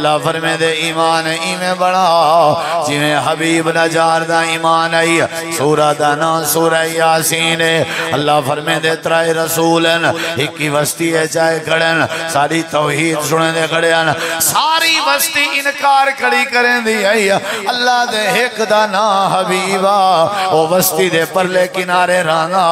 अल्लाह फरमे दे ईमान इवें बढ़ाओ जिवें हबीब नजार दा ईमान आई। सूरह दा नाम सूरह यासीन है। अल्लाह फरमे दे त्राए रसूल एक ही वस्ती है चाहे खड़न सारी तौहीद सुने दे खड़े सारी वस्ती इनकार खड़ी करें दी आई। अल्लाह दे एक दा ना हबीबा ओ वस्ती दे परले किनारे राना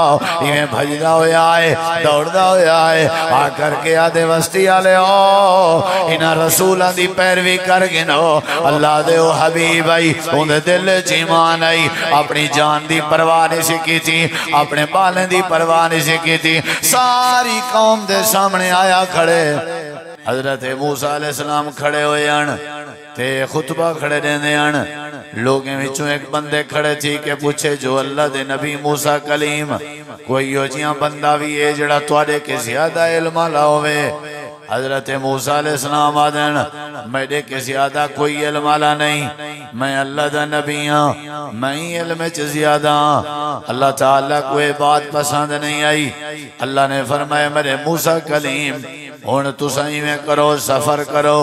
इवें भजदा होया है दौड़दा होया है आ करके आदे वस्ती आले ओ इना रसूलां दी पैरवी कर गिनो। अल्लाह दे ओ हबीब आई उनदे दिल च ईमान आई। अपनी जान दी परवाह नहीं सी कीती अपने बालें दी परवाह नहीं सी कीती। सारी कौम दे सामने आया खड़े हजरत मूसा अलैहिस्सलाम खड़े होए हन ते खुतबा खड़े देंदे हन। लोगों विचों एक बंदे खड़े थी के पूछे जो अल्लाह दे नबी मूसा कलीम कोई हो जिया बंदा भी है जड़ा तुहाडे के ज्यादा इल्म वाला होवे। हजरत मूसा अलैहिस्सलाम आदन मेरे के ज्यादा कोई इल्म वाला नहीं मैं अल्लाह दा नबी हाँ मैं ही इल्म च ज्यादा। अल्लाह ताला कोई बात पसंद नहीं आई। अल्लाह ने फरमाया मेरे मूसा कलीम हुण तुसां इवें करो सफर करो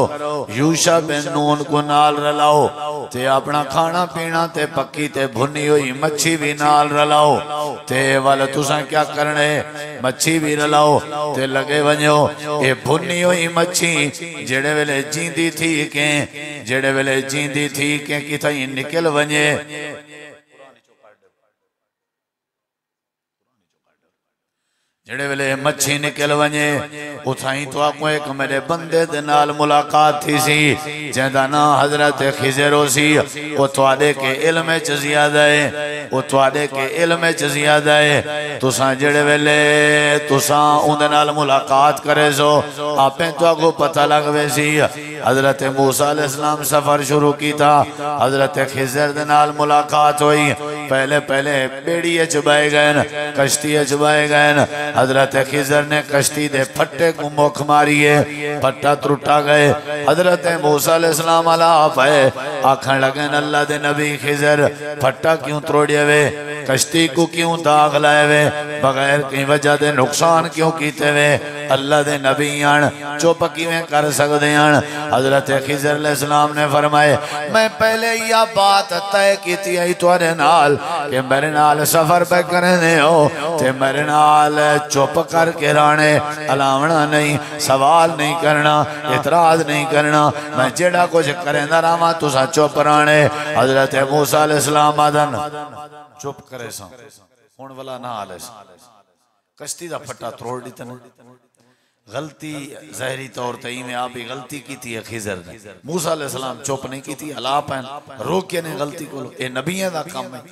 यूशा बिन नून को नाल रलाओ ते अपना खाना पीना ते पक्की ते भुनी हुई मच्छी भी नाल रलाओ ते वाल तुसां क्या करने मच्छी भी रलाओ ते लगे वञो ये भुनी हुई मच्छी जेड़े वेले जींदी थी के जेड़े वेले जींदी थी के किथाई निकल वञे जेड़े वेले मच्छी निकल वने उठाई तो आपको एक मेरे बंदे दे नाल मुलाकात थी सी जेदा ना हजरत खिजर सी वो तुहाडे के इल्म च ज्यादा है वो तुहाडे के इल्म च ज्यादा है। तुसां जेड़े वेले तुसां उनदे नाल मुलाकात करे सो आपे तो आपको पता लगवे सी। हजरत मूसा अलैहिस्सलाम सफर शुरू कीता हजरत खिजर दे नाल मुलाकात हुई। पहले पहले बेड़ी च बह गए कश्ती च बह गए। हजरत खिजर ने कश्ती दे फट्टे को मुख मारी है फट्टा त्रुटा गए। हजरत मूसा अलैहिस्सलाम अला पे आखन लगे अल्लाह दे नबी खिजर फट्टा क्यों तोड़िए वे कश्ती को क्यों दाग लाए वे बगैर की वजह दे नुकसान क्यों कीते वे अल्लाह दे नबी आन चुप किवें कर सकते हैं। हजरत खिजर अलैहिस्सलाम ने फरमाए मैं पहले यह बात तय की थी तुहाडे नाल कि मेरे नाल सफर पे करने हो ते मेरे नाल चुप करके रहने अलावना नहीं सवाल नहीं करना इतराज नहीं करना मैं जेड़ा कुछ करेंदा रहा तुसा चुप रहने। हजरत मूसा अलैहिस्सलाम आदन चुप करे सा हुण वाला ना हाले कश्ती दा फट्टा तोड़ दी तने गलती जहरी तौर ते में आप ही गलती की थी खिजर ने मूसा अलैहिस्सलाम चुप नहीं की थी अला पैन रोके ने गलती को ये नबियां दा काम है।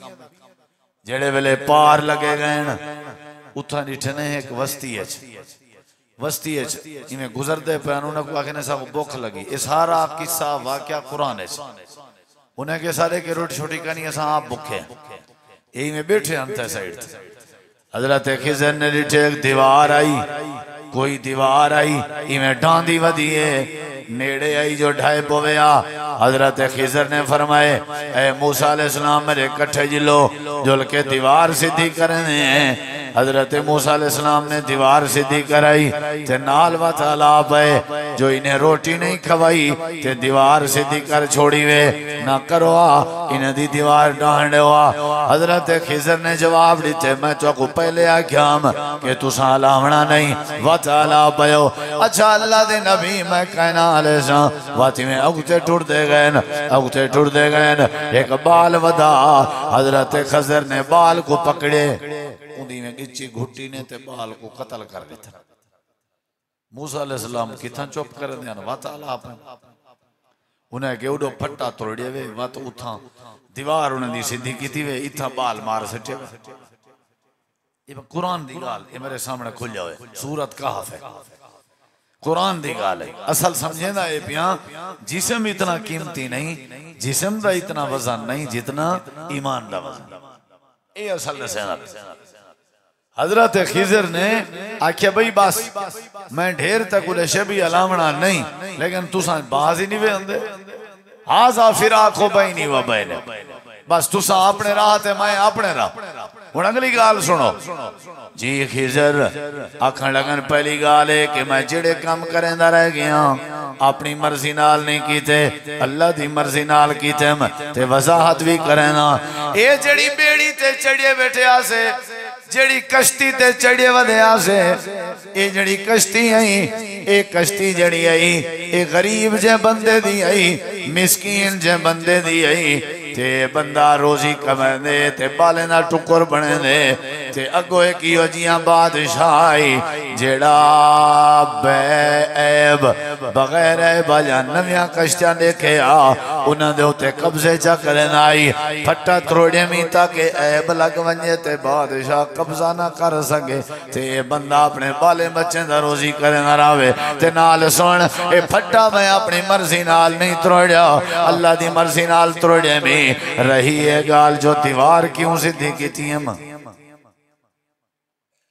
जेड़े वेले पार लगे गए उथा डिठने एक वस्ती इवें गुजरते पे उन्हें को आखने सब भुख लगी ये सारा किस्सा वाकया कुरान है उन्हें के सारे के रोटी छोटी करनी असा आप भुखे यही में बैठे अंत साइड हजरत खिजर ने डिठे एक दीवार आई कोई दीवार आई इवें डांदी वधी है नेड़े आई जो ढाई पवेया। हजरत खिजर ने फरमाए ए मूसा अलैहिस्सलाम मेरे कट्ठे जिलो जुल के दीवार सीधी करने हैं। हजरत मूसा अलैहिस्सलाम ने दीवार सीधी कराई ते नाल वताला पे जो इन्हें रोटी नहीं खवाई ते दीवार सीधी कर छोड़ी वे ना करो इन्हें दी दीवार डांडे हुआ। हजरत खिजर ने जवाब दिते मैं तो पहले आख्या कि तुसा लावना नहीं वताला पयो। अच्छा अल्लाह दे नबी मैं कहना वाले सा वाती में अगुते टुरदे गए एक बाल वधा हजरत खजर ने बाल को पकड़े उन्हीं में गिच्ची घुट्टी ने ते बाल को कत्ल कर दिया। मूसा अलैहिस्सलाम किथा चुप कर दिया वाताला उन्हें के उडो फट्टा तोड़िए वे वत उथा दीवार उन्हें दी सीधी की वे इथा बाल मार सटे ये कुरान दी गाल ये मेरे सामने खुल जाए सूरत कहफ है कुरान दी गाल है असल समझे ना ये पिया जिस्म इतना कीमती नहीं जिस्म का इतना वजन नहीं जितना ईमान का वजन ये असल दसेना। हजरत खिजर ने आख्या भाई बस मैं ढेर तक उसे भी अलावना नहीं लेकिन तुसा बाज ही नहीं वे आंदे हाजा फिर आखो भाई नहीं वा बहने बस तुसा अपने राह ते मैं अपने राह हुण अगली गाल सुनो जी। खिजर आखन लगन पहली गाल है कि मैं जेड़े काम करेंदा रह गया अपनी मर्जी नाल नहीं कीते, अल्लाह दी मर्जी नाल कीते ते वजाहत भी करेना। ये जड़ी बेड़ी ते चढ़िए बैठे आसे, जड़ी कश्ती ते चढ़िए वधे आसे, ये जड़ी कश्ती आई, ये कश्ती जड़ी आई ये गरीब जे बंदे दी आई, मिसकीन जे बंदे दी आई। ते बंदा रोजी कमांदे ते बाले ना टुकर बने दे ते अगो एक जियां बादशाही जेड़ा बैब बगैर बाजा नवियां कश्तियां देखे आ उन्हां दे उत्ते कब्जे चा करन आई। फट्टा त्रोड़े मी ताकि ऐब लग वने ते बादशाह कब्जा ना कर सके ते बंदा अपने बाले बच्चे दा रोजी करन रावे। ते नाल सुन ए फट्टा मैं अपनी मर्जी नाल नहीं त्रोड़िया, अल्लाह दी मर्जी नाल त्रोड़े मी रही है गाल जो दीवार क्यों सीधी कीती है।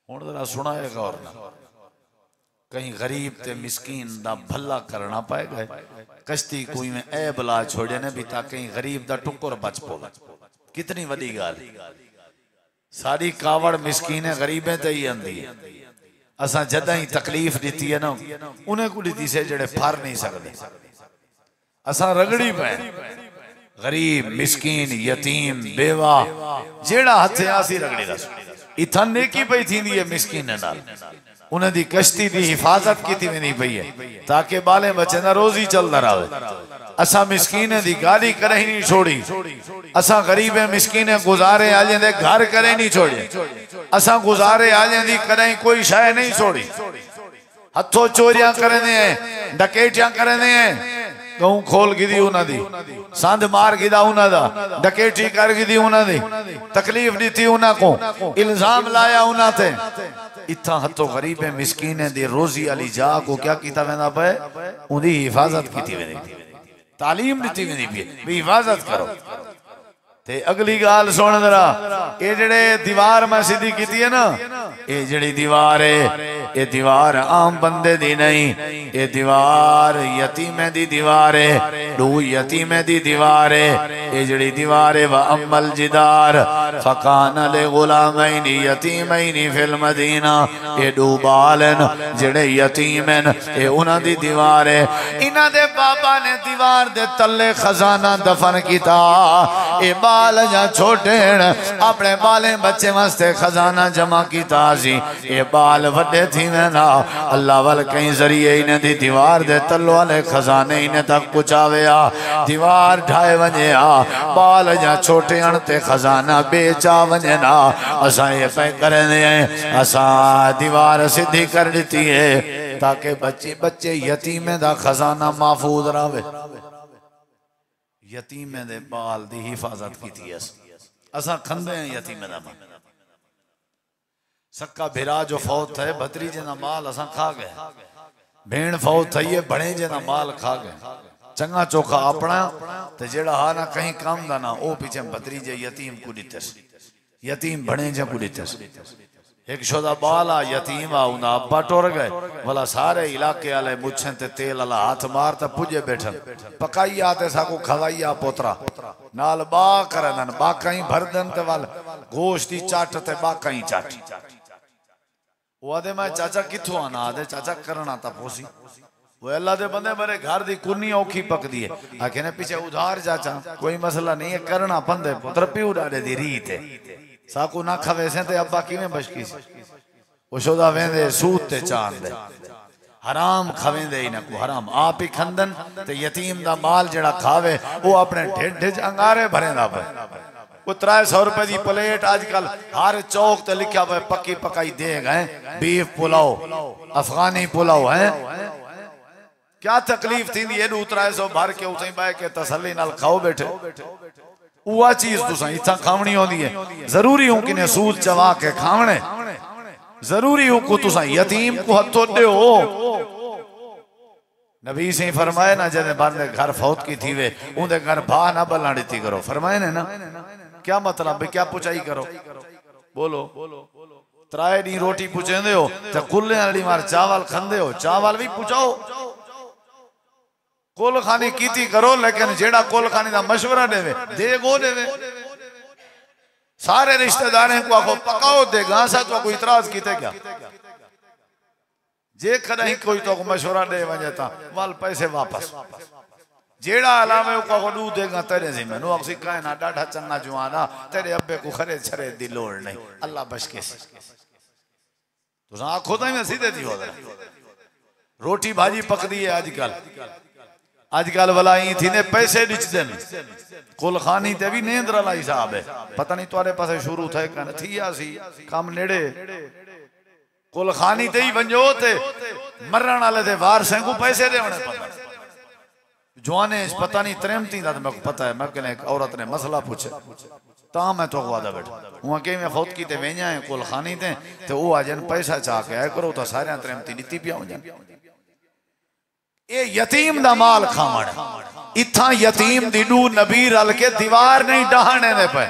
हुण जरा सुना है गौर ना, कहीं गरीब ते मिसकीन दा भला करना पाएगा। कश्ती कोई में ए बला छोड़े ने भी ताकि गरीब दा टुकर बच पोवे। कितनी बड़ी गाल, सारी कावड़ मिसकीन गरीबें ते ही आंदी है। असा जदा ही तकलीफ दी है ना उन्हें को दी से जड़े फर नहीं सकते, असा रगड़ी पे गरीब मिसकीन यतीम बेवा जेड़ा हथे आसी रगड़ी दस इथा नेकी पई थींदी है मिसकीन नाल। उन्हें दी कश्ती दी हिफाजत की नहीं पई है ताकि बाले बच्चे ना रोजी चलदा रहे। असा मिसकीन दी गाली करे ही नहीं छोड़ी, असा गरीब मिसकीन गुजारे आले दे घर करे नहीं छोड़ी, असा गुजारे आले दी करे कोई शय नहीं छोड़ी। हथों चोरियां करने डकैतियां करने गहूं खोल गिदी उन्हां दी, संद मार गिदा उन्हां दा, डकैती कर गिदी उन्हां दी, तकलीफ दी उन्हां को, इल्जाम लाया उन्हां ते। इत्था हथों गरीब मिसकीन दी रोजी वाली जा को क्या कीता वेंदा पे, उनकी हिफाजत कीती वेंदी, तालीम दी वेंदी पई भी हिफाजत करो। ते अगली गाल सुन जरा, ये जड़े दीवार मैं सीधी कीती है ना, ये जड़ी दीवार है ये दीवार आम बंदे दी नहीं, ये दीवार यतीमे दी दीवार है, दो यतीमे दी दीवार है। ये जड़ी दीवार है व अम्मल जिदार फकान ले गुलामैनी यतीमैनी फिल मदीना, ये दो बालन जड़े यतीमन ये उन्हां दी दीवार है। इन्हां दे बाबा ने दीवार दे तले खजाना दफन कीता, ये बाल जा छोटे अपने बाले बच्चे वास्ते खजाना जमा कीता सी, ये बाल वड्डे थी ना अल्लाह वाल कई जरिए इन्हें दी दीवार दे तलो वाले खजाने इन्हें तक पहुंचावे आ। दीवार ढाए वने आ बाल जा छोटे अणते खजाना बेचा वने ना, असा ये पे करने असा दीवार सीधी कर दी है ताकि बच्चे बच्चे यतीमे दा खजाना महफूज रहे। यतीमे दे बाल दी हिफाजत की असा खंदे हैं यतीमे दा माल। सक्का भिरा जो फौत है भतरीजे ना माल असा खा गए, भेण फौत है भणेजे ना माल खा गए। चंगा चोखा अपना ते जेड़ा हा ना कहीं काम दा ना ओ पीछे भतरीजे यतीम को दितस, यतीम भणेजे को दितस। एक शोदा बाला यतीम आ उन्दा अब्बा टुर गए भला सारे इलाके वाले मुछन ते तेल वाला हाथ मार ते पुजे बैठन पकाई आते साको खवाई आ पोतरा नाल बा करन बाकाई भरदन ते वाल गोश्त दी चाट ते बाकाई चाट। वो आदे मैं चाचा किथों आना, आदे चाचा करना ता पोसी वो अल्लाह दे बंदे मेरे घर दी कुन्नी औखी पकदी है, आखे ने पीछे उधार चाचा कोई मसला नहीं है करना पंदे पुत्र प्यू डाले दी रीत है साकू ना खवे से ते अब्बा किवें बशकी सी वो शोदा वेंदे सूत ते चांद दे हराम खवेंदे ही ना को हराम आप ही खंदन ते यतीम दा माल जेड़ा खावे वो अपने ढिड ढिड अंगारे भरेंदा पे। वो 300 रुपए की प्लेट आजकल हर चौक ते लिखा हुआ पक्की पकाई देग है, बीफ पुलाव अफगानी पुलाव है। क्या तकलीफ थी ये 300 भर के उसे बह के तसल्ली नाल खाओ बैठे। वो चीज तुसा इतना खावनी होती है, जरूरी हूं कि सूद चवा के खावने, जरूरी हूं को तुसा यतीम को हथों दो। नबी से फरमाए ना जब बंदे घर फौत की थी वे उनके घर भा ना बलना दी करो, फरमाए ने ना क्या मतलब क्या पुचाई करो बोलो। 3 दी रोटी पुछेंदे हो तो कुल्ले वाली मार चावल खंदे हो, चावल भी पुछाओ कुल खानी कीती करो, लेकिन जेड़ा कुल खानी दा मशवरा देवे दे गो देवे सारे रिश्तेदारों को आखो पकाओ देगा सा तो कोई इतराज कीते क्या जे कहीं कोई तो मशवरा दे वजे ता वाल पैसे वापस जेड़ा अलावे को दू देगा तेरे जिम्मे नो अक्सी काए ना डाढ़ा चंगा जुआना तेरे अब्बे को खरे छरे दी लोड़ नहीं अल्लाह बच के तो आखो तो सीधे थी हो रोटी भाजी पकदी है आजकल वाला ही थी ने पैसे दिच देन कुल खानी ते भी नेंद्र ला हिसाब है पता नहीं तुम्हारे पास शुरू थे कन थिया सी काम नेड़े कुल खानी ते ही वंजो ते मरण वाले दे वार से को पैसे देवने पता जवाने पता नहीं त्रेमती दा मेरे को पता है मैं कहने एक औरत ने मसला पूछे ता मैं तो वादा बैठा हुआ के मैं खौत की ते वे냐 है कुल खानी ते ओ आ जन पैसा चा के आए करो तो सारे त्रेमती नीति पिया हो जान ए यतीम दा माल खावण इथा यतीम दी डू नबी रल के दीवार नहीं डहाने दे पे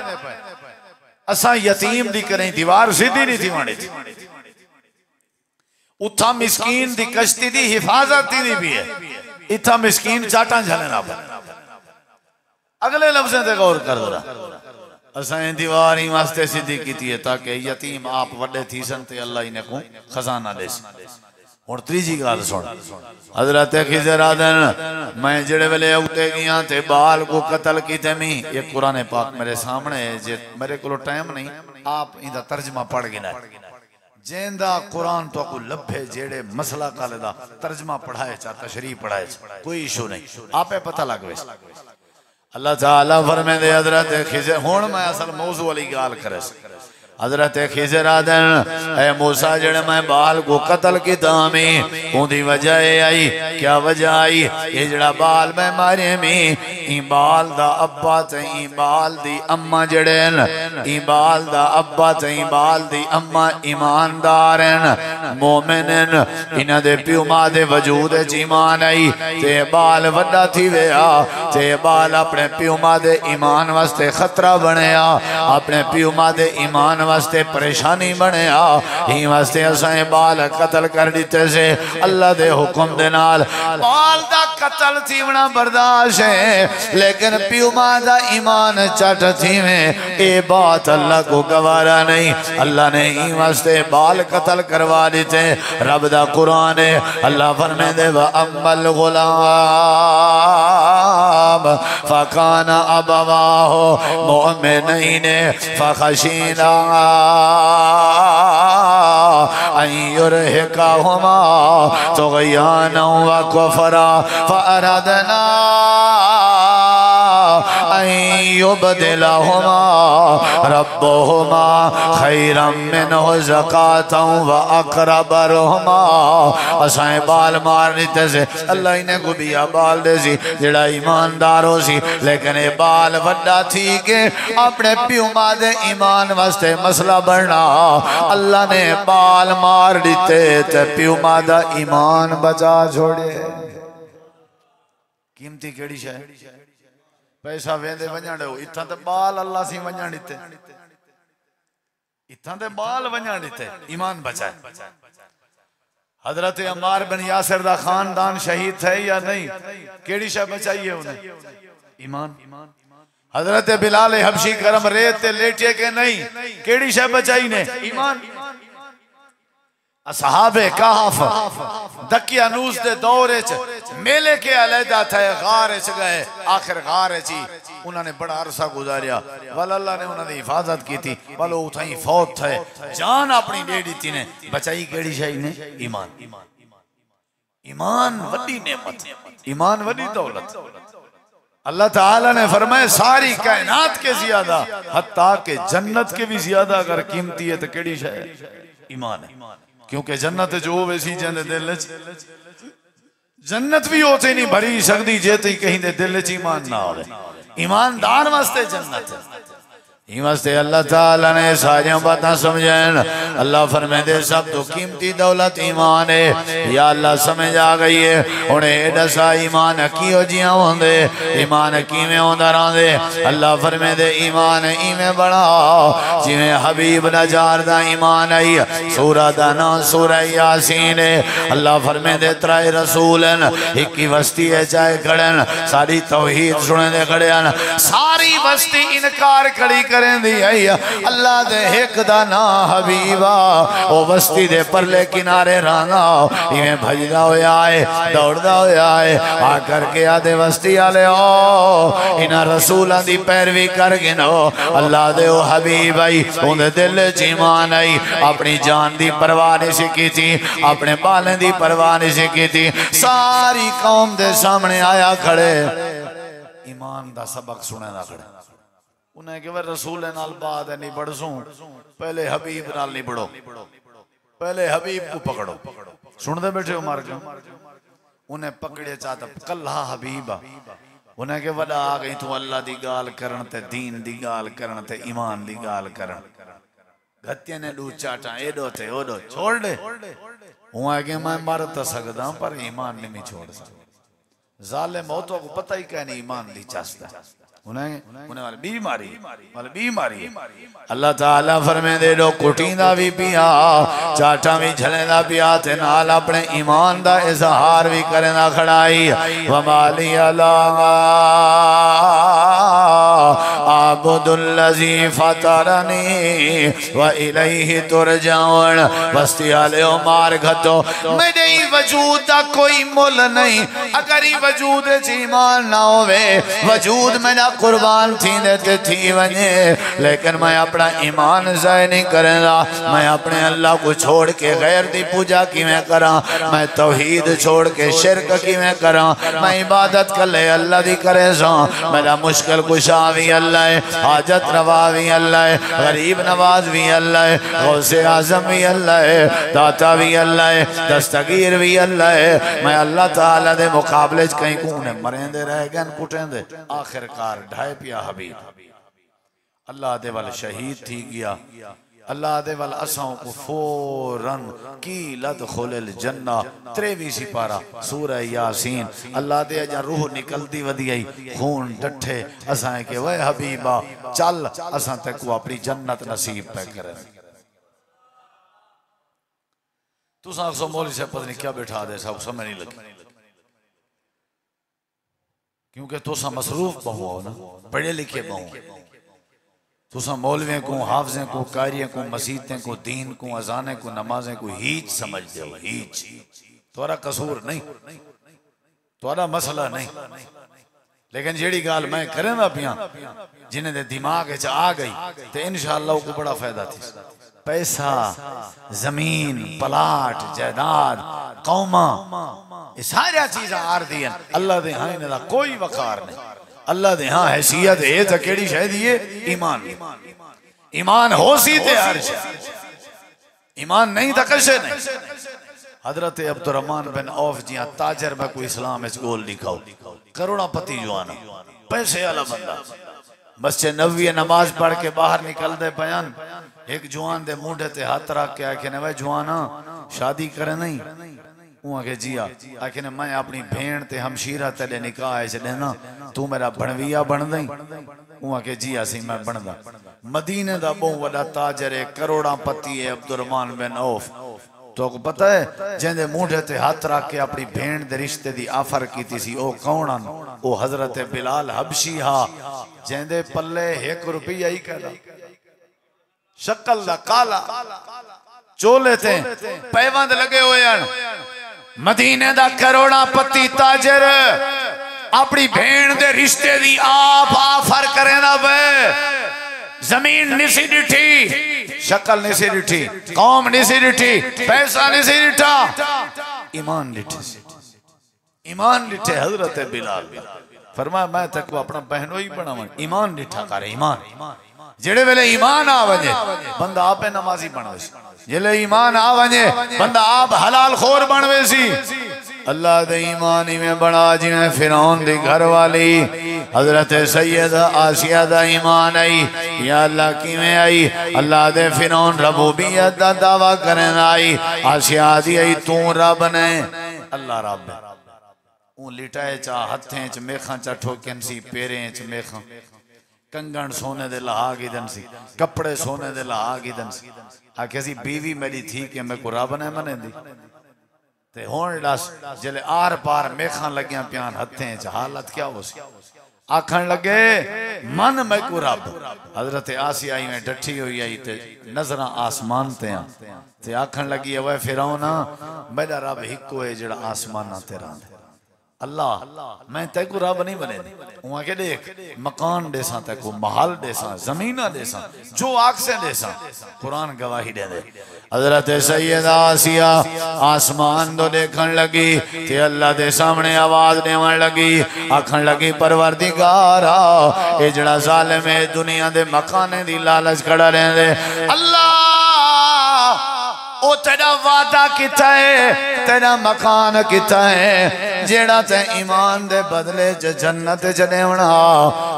असा यतीम दी करें दीवार सीधी नहीं थी वाणी थी उथा मिस्कीन दी कश्ती दी हिफाजत दी भी है इथा मिस्कीन चाटा झलना अगले लफ्ज़ों ते गौर कर जरा असा दीवार ही वास्ते सीधी की है ताकि यतीम आप वड्डे थी सन ते अल्लाह इने को खजाना दे हुण तीजी गाल सुन हजरत खिज़र आदन मैं जेड़े वेले उते गया ते बाल को कत्ल कीते मी ये कुरान पाक मेरे सामने जे मेरे को टाइम नहीं आप इंदा तर्जमा पढ़ गिना जेंदा कुरान तो को लभे जेड़े मसला काले दा तर्जमा पढ़ाए चा तशरीह पढ़ाए कोई इशू नहीं आपे पता लग वे अल्लाह ताला फरमांदे हजरत खिज़र हुण मैं असल मौजू वाली गाल करे हजरत खिज़र आदन ए मूसा जेड़े मैं बाल को कत्ल कीता मैं उंदी वजह आई क्या वजह आई ये जेड़ा बाल मैं मारे में ई बाल दा अब्बा ते ई बाल दी अम्मा जेड़े ई बाल दा अब्बा ते ई बाल दी अम्मा ईमानदार हैं मोमिन हैं इना दे प्यो मां दे वजूद च ईमान आई ते बाल वड्डा थी वेया ते बाल अपने प्यो मां दे ईमान वास्ते खतरा बनया अपने प्यो मां दे ईमान वास्ते परेशानी बनया ही वास्ते असां बाल कत्ल कर दिते से अल्लाह दे हुक्म दे नाल बाल दा कत्ल थीवना बर्दाश्त है लेकिन प्यो मां दा ईमान चट थीवे ए बात अल्लाह को गवारा नहीं अल्लाह ने ही वास्ते बाल कत्ल करवा दिते रब दा कुरान है अल्लाह फरमांदे व अम्मल गुलाम फकाना अबवाहु मुमिनैन फखशीना युरहिकाहुमा तुग़याना व कुफ़रा फ़अरदना युबदिलहुमा रब्बुहुमा खैरम मिन्हु ज़कातन व अक़रब रहमा असां बाल मार दिते से अल्लाह इन्हें को भी बाल दे सी जेड़ा ईमानदार हो सी लेकिन ये बाल वड्डा थी के अपने प्यो मां दे ईमान वास्ते मसला बनना अल्लाह ने बाल मार दिते ते प्यो मां दा ईमान बचा छोड़े कीमती केड़ी शै पैसा वेंदे वञण इत्थां ते बाल अल्लाह सी वञण दिते इत्थां ते बाल वञण दिते ईमान बचाए हजरत अम्मार बिन यासिर दा खानदान शहीद थे या नहीं केड़ी शय बचाई है उन्हें ईमान हजरत बिलाल हबशी गरम रेत ते लेटे के नहीं केड़ी शय बचाई ने ईमान असहाबे कहफ दकियानूस दे दौरे च मेले के अलहदा थे गार च गए आखिर गार च उन्होंने बड़ा अरसा गुजारिया वल अल्लाह ने उन्होंने हिफाजत की थी वलो उठाई फौत थे जान अपनी दे दी थी ने बचाई केड़ी शय ने ईमान ईमान वड्डी नेमत ईमान वड्डी दौलत अल्लाह ताला ने फरमाया सारी कायनात के ज्यादा हत्ता के जन्नत के भी ज्यादा अगर कीमती है तो केड़ी शय ईमान है क्योंकि जन्नत जो वैसी जंदे दिल जन्नत भी होते नहीं भरी सकती जे ती कहीं दे दिल च ईमान ना होवे ईमानदार वास्ते जन्नत है वास्ते अल्लाह ताला ने सारियां बातें समझान अल्लाह फरमांदे सब तो कीमती दौलत ईमान है या अल्लाह समझ आ गई है हुणे दसा ईमान कियो जियां होंदे ईमान किवें होंदा रहंदे अल्लाह फरमांदे ईमान इवें बनाओ जिवें हबीब नजार दा ईमान आई सूरह दा नाम सूरह यासीन है अल्लाह फरमांदे त्राए रसूलन एक ही वस्ती है चाहे खड़न सारी तौहीद सुने दे खड़े सारी वस्ती इनकार खड़ी करें दी आई अल्लाह दे एक दा ना हबीबा ओ वस्ती दे परले किनारे राना इवें भजदा होया है दौड़दा होया है आ करके आदे वस्ती आले ओ इना रसूलां दी पैरवी कर गिनो अल्लाह दे ओ हबीब आई उंदे दिल च ईमान आई अपनी जान दी परवाह नहीं की थी अपने बालें दी परवाह नहीं की थी सारी कौम दे सामने आया खड़े ईमान दा सबक सुने दा खड़े उन्हें कि रसूल नाल बाद नहीं पढ़सू पहले हबीब नाल नहीं पढ़ो पहले हबीब को पकड़ो सुनते बैठे हो मार के उन्हें पकड़े चाहता कल्हा हबीब उन्हें के वड़ा आ गई तू अल्लाह दी गाल करन ते दीन दी गाल करन ते ईमान दी गाल करन गत्ते ने लू चाटा एडो थे ओडो छोड़ दे हूं आगे मैं मर तो सकदा पर ईमान नहीं छोड़ सकता जालिम हो तो पता ही कहने ईमान दी चाहता उन्हें वाली बीमारी अल्लाह ताला फरमे दे दो कुटींदा भी पिया चाटा भी झलेंदा पिया ते नाल अपने ईमान दा इजहार भी करेंदा खड़ाई वमाली अला आबुदुल्लज़ी फतरनी व इलैहि तुरजाउन बस्ती आले ओ मार घतो मेरे वजूद दा कोई मुल नहीं अगर वजूद च ईमान ना होवे वजूद मेरा कुर्बान थी देते थी वने लेकिन मैं अपना ईमान ज़ाय नहीं करेंगा मैं अपने अल्लाह को छोड़ के गैर दी पूजा किवें करा मैं तौहीद छोड़ के शिरक किवें करा मैं इबादत कले अल्लाह दी करे सा मेरा मुश्किल कुशा भी अल्लाह है हाजत रवा भी अल्लाह है गरीब नवाज भी अल्लाह है गौसे आजम भी अल्लाह है दाता भी अल्लाह है दस्तगीर भी अल्लाह है मैं अल्लाह ताला दे मुकाबले च कहीं को ने मरेंदे रह गए कुटेंदे आखिरकार ढाई पिया हबीब अल्लाह दे वाल शहीद थी गया अल्लाह दे वाल असां को फौरन की लद खुलल जन्ना 23 सिपारा सूरह यासीन अल्लाह दे अजा रूह निकलती वधी आई खून डठे असां के वे हबीबा चल असां ते को अपनी जन्नत नसीब पे करे तुसा सो मौलवी से पता नहीं क्या बैठा दे सब समझ नहीं लगी क्योंकि तुसा मसरूफ बहु हो ना पढ़े लिखे बहु तुसा मौलवियों को हाफिज़ों को कारियों को मसीतें को दीन को अजाने को नमाजें को हीच समझते हो हीच तुम्हारा कसूर नहीं तुम्हारा मसला नहीं लेकिन जेड़ी गाल मैं करें ना पिया जिन्हें दे दिमाग च आ गई तो इंशाअल्लाह को बड़ा फायदा थी पैसा जमीन प्लाट जायदाद कौमा ये सारी चीज़ां आर दियां अल्लाह दे हां इन्हां दा कोई वकार नहीं अल्लाह दे हां हैसियत है तो केड़ी शायद ये ईमान ईमान हो सी ते हर ईमान नहीं तो कशे नहीं हजरत अब्दुर्रहमान बिन औफ जी ताजर में कोई इस्लाम इस गोल लिखाओ करोड़पति जवान पैसे वाला बंदा मस्जिद नबवी नमाज पढ़ के बाहर निकलते पयान एक जवान दे मुंडे ते हाथ रख के आखे ने भाई जवाना शादी करे नहीं के जिया आखे ने मैं अपनी भेण ते हमशीरा तेरे निकाह च देना तू मेरा बनविया बन दई के जिया सी मैं बनदा मदीने दा बहुत बड़ा ताजर है करोड़पति है अब्दुर्रहमान बिन औफ तो को पता है जेंदे मुंडे ते हाथ रख के अपनी भेण दे रिश्ते दी ऑफर कीती सी ओ कौन आन ओ हजरत बिलाल हबशी हा जेंदे पल्ले 1 रुपया ही कहदा शक्ल दा काला चोले ते पैवंद लगे हुए मदीने दा करोड़पति ताजर अपनी भेण दे रिश्ते दी आप ऑफर करेंदा वे जमीन निसी डिठी शक्ल निसी डिठी कौम निसी डिठी पैसा निसी डिठा ईमान डिठे ईमान डिठे हजरत बिलाल फरमाया मैं तक अपना बहनों ही बनावा ईमान डिठा करे ईमान जेड़े वेले ईमान आ वजे बंदा आपे नमाजी बनवे जेले ईमान आ वजे बंदा आप हलाल खोर बनवे सी अल्लाह दे ईमान में बना जिवें फिरौन दी घर वाली हजरत सैयदा आसिया दा ईमान आई या अल्लाह किवें आई अल्लाह दे फिरौन रबूबियत दा दावा करन आई आसिया दी आई तू रब ने अल्लाह रब ऊ लिटाए चा हथें च मेखां चा ठोकन सी पैरें च मेखां कंगन सोने दे लहा गिदन सी कपड़े सोने दे लहा गिदन सी आखे सी बीवी मेरी थी कि मैं को रब ने मने दी ते हुण दस जले आर पार मेखां लगियां प्यान हथें च हालत क्या हो सी आखन लगे मन मैं को रब हजरत आसिया में डठी हुई आई ते नजरां आसमान ते आखन लगी वे फिरौना मेरा रब हिको है जेड़ा आसमाना ते रहांदा अल्लाह मैं तेको रब नहीं बने वहां के देख मकान देसा तेको महल देसा जमीना देसा जो आख से देसा कुरान गवाही दे दे हजरत सैयदा आसिया आसमान तो देखन लगी ते अल्लाह दे सामने आवाज देवन लगी आखन लगी परवरदिगारा ए जड़ा जालिम है दुनिया दे मकाने दी लालच खड़ा रहंदे अल्लाह ओ तेरा वादा किता है तेरा मकान किता है जेड़ा ते ईमान दे बदले च जन्नत च देवना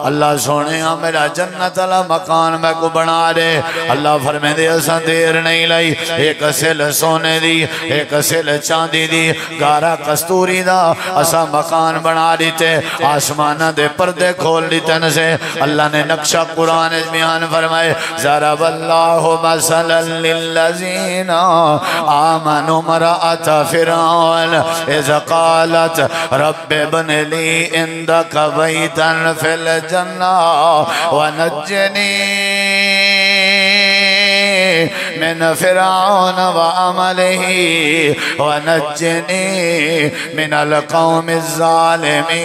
अल्लाह सोने मेरा जन्नत वाला मकान मैं को बना दे अल्लाह फरमांदे असां देर नहीं लाई एक सिल सोने दी एक सिल चांदी दी गारा कस्तूरी दा असां मकान बना दिते आसमाना दे पर्दे खोल दिते न से अल्लाह ने नक्शा कुरान में बयान फरमाए ज़रा वल्लाहु मसलन लिल्लज़ीना आमनु मराअत फिरऔन इज़ क़ालत रब बन ली इंदक बैतन फिल जन्ना व नज्जनी मिन फिरऔन व अमलिही व नज्जनी मिनल कौमिज़ ज़ालिमीन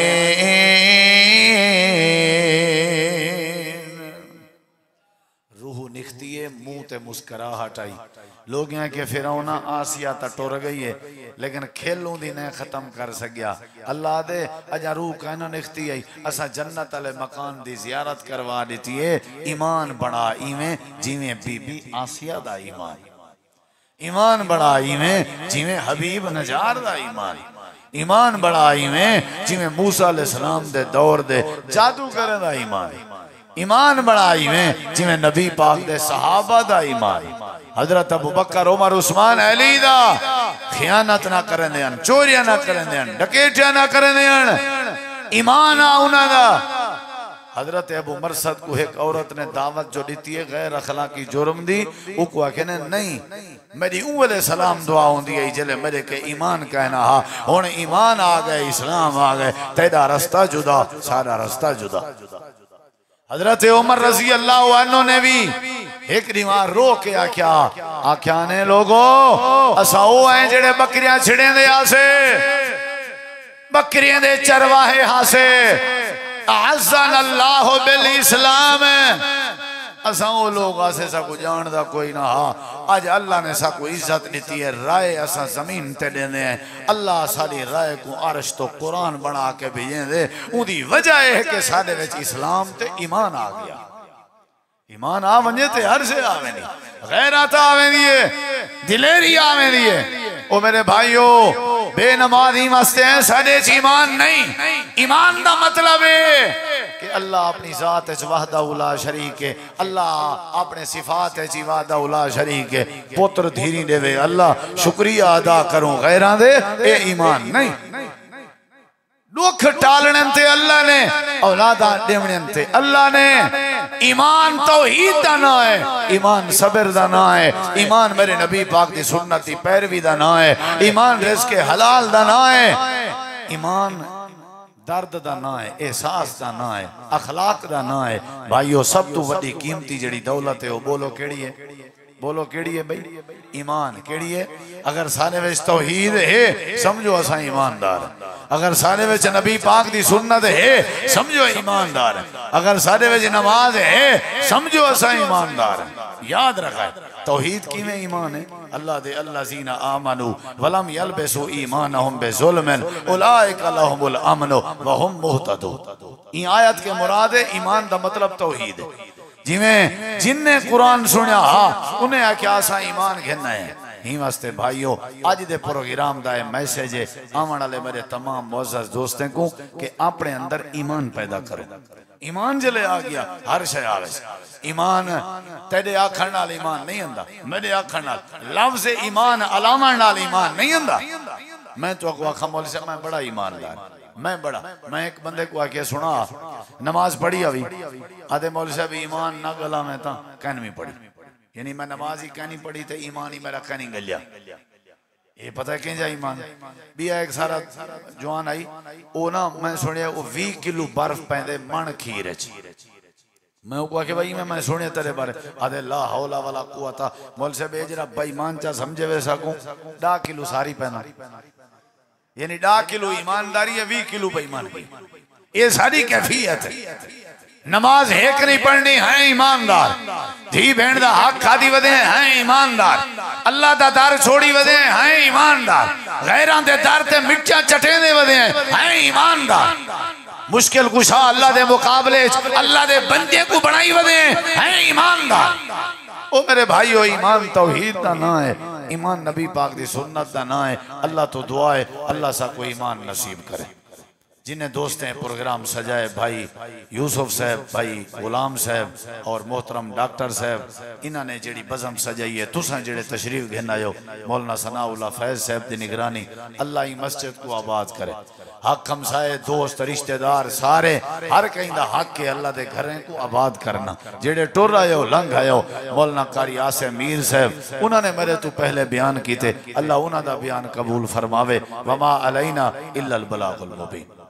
रूह निकती है मुंह ते मुस्कुराहट आई लोग यहाँ के फिरौना आसिया ता टुर गई है लेकिन खेलों दी ने खत्म कर सकिया अल्लाह दे अजा रूह कहना निकती आई असा जन्नत वाले मकान दी जियारत करवा देती है ईमान बड़ा इवें जिवें बीबी आसिया दा ईमान ईमान बड़ा इवें जिवें हबीब नजार दा ईमान बड़ा इवें जिवें मूसा अलैहिस्सलाम दे दौर दे जादूगर दा ईमान बड़ा इवें जिवें नबी पाक दे सहाबा दा ईमान हजरत अबू बकर उमर उस्मान अली दा खियानत ना करन देन चोरियां ना करन देन डकैतियां ना करन देन ईमान आ उना दा हजरत अबू मरसद को एक औरत ने दावत जो दी है गैर अखलाकी जुर्म दी उको आखे ने नहीं मेरी उवले सलाम दुआ होंदी है जले मेरे के ईमान कहना हा हुन ईमान आ गए इस्लाम आ गए तेरा रास्ता जुदा सारा रास्ता जुदा हजरत उमर रजी अल्लाह अन्हु ने भी एक दीवार रो के आख्या ने लोगो असा वो हैं जेड़े बकरियां छिड़े दे आसे बकरियां दे चरवाहे हासे अज़्ज़न अल्लाह बिल इस्लाम असा वो लोग आसे साकू जानदा कोई ना हा आज अल्लाह ने साकू इज्जत दी है राय असा जमीन ते देंदे हैं अल्लाह साडी राय को अर्श तो कुरान बना के भेजेंदे उदी वजह है कि साडे विच इस्लाम ते ईमान आ गया ईमान आ वने ते हर से आ वेंदी गैरत आ वेंदी है दिलेरी आ वेंदी है ओ मेरे भाइयों बेनमाजी वास्ते हैं साडे च ईमान नहीं ईमान दा मतलब है कि अल्लाह अपनी जात च वहदहु ला शरीक है अल्लाह अपने सिफात च वहदहु ला शरीक है पुत्र धीरी देवे अल्लाह शुक्रिया अदा करूं गैरां दे ए ईमान नहीं दुख टालने ते अल्लाह ने औलादा देवने ते अल्लाह ने ईमान तौहीद दा ना है ईमान सब्र दा ना है ईमान मेरे नबी पाक दी सुन्नत दी पैरवी दा ना है ईमान रिज़्क़ हलाल दा ना है ईमान दर्द दा ना है एहसास दा ना है अखलाक दा ना है भाइयों सब तो बड़ी कीमती जड़ी दौलत है वो बोलो केड़ी है भाई ईमान केड़ी है अगर सारे विच तौहीद है समझो असा ईमानदार अगर सारे विच नबी पाक दी सुन्नत है समझो ईमानदार अगर सारे विच नमाज है समझो असा ईमानदार याद रखा तौहीद किवें ईमान है अल्लाह दे अल्लज़ीना आमनू वलम यलबसू ईमानहुम बिज़ुल्मिन उलाइका लहुमुल अमन व हुम मुहतदून ई आयत के मुराद है ईमान दा मतलब तौहीद है जिवें जिन्ने कुरान सुनिया हा उन्हें आख्या असा ईमान घेना है ही वास्ते भाइयों आज दे प्रोग्राम दा मैसेज है आवन वाले मेरे तमाम मोअज़्ज़ज़ दोस्तों को कि अपने अंदर ईमान पैदा करो ईमान जले आ गया हर शय आवे ईमान तेरे आखण नाल ईमान नहीं आंदा मेरे आखण नाल लफ्ज़ ईमान अलामण नाल ईमान नहीं आंदा मैं तो को आखा मौलवी साहब मैं बड़ा ईमानदार मैं एक बंदे को आके सुना नमाज पढ़ी अभी आधे मौलवी साहब ईमान ना गला में ता कहनी पढ़ी यानी मैं नमाज ही कहनी पढ़ी तो ईमान ही मेरा कहनी गलिया ये पता है किंजा ईमान भी एक सारा जवान आई वो ना मैं सुनिया वो 20 किलो बर्फ पैंदे मन खीर मैं वो कि भाई मैं सुनिया तेरे बारे आदे ला हौला वाला कुआता मोल से बेजरा बेईमान चा समझे वे सकूं 10 किलो सारी पैना यानी 10 किलो ईमानदारी है 20 किलो बेईमानी ये सारी कैफियत है नमाज हेक नहीं पढ़नी है ईमानदार धी भेड़ दा हक खादी वदे हैं ईमानदार अल्लाह दा दर छोड़ी वदे हैं ईमानदार गैरां दे दर ते मिर्चा चटे दे वदे हैं ईमानदार मुश्किल कुशा अल्लाह दे मुकाबले अल्लाह दे बंदे को बनाई वदे हैं ईमानदार ओ मेरे भाईओ ईमान तौहीद दा ना है ईमान नबी पाक दी सुन्नत दा ना है अल्लाह तो दुआ है अल्लाह सा को ईमान नसीब करे जिन्हें दोस्त हैं प्रोग्राम सजाए भाई यूसुफ साहब भाई गुलाम साहब और मोहतरम डॉक्टर साहब इन्होंने जेड़ी बज़म सजाई है तुसा जेड़े तशरीफ घेन आयो मौलाना सनाउल्लाह फैज साहब की निगरानी अल्लाह ही मस्जिद को आबाद करे हक हमसाए दोस्त रिश्तेदार सारे हर कहीं दा हक है अल्लाह दे घरें को आबाद करना जेड़े टुर आयो लंघ आयो मौलाना कारी आसे मीर साहब उन्होंने मेरे तो पहले बयान किए अल्लाह उन्हों दा बयान कबूल फरमावे वमा अलैना इल्लल बलागुल मुबीन।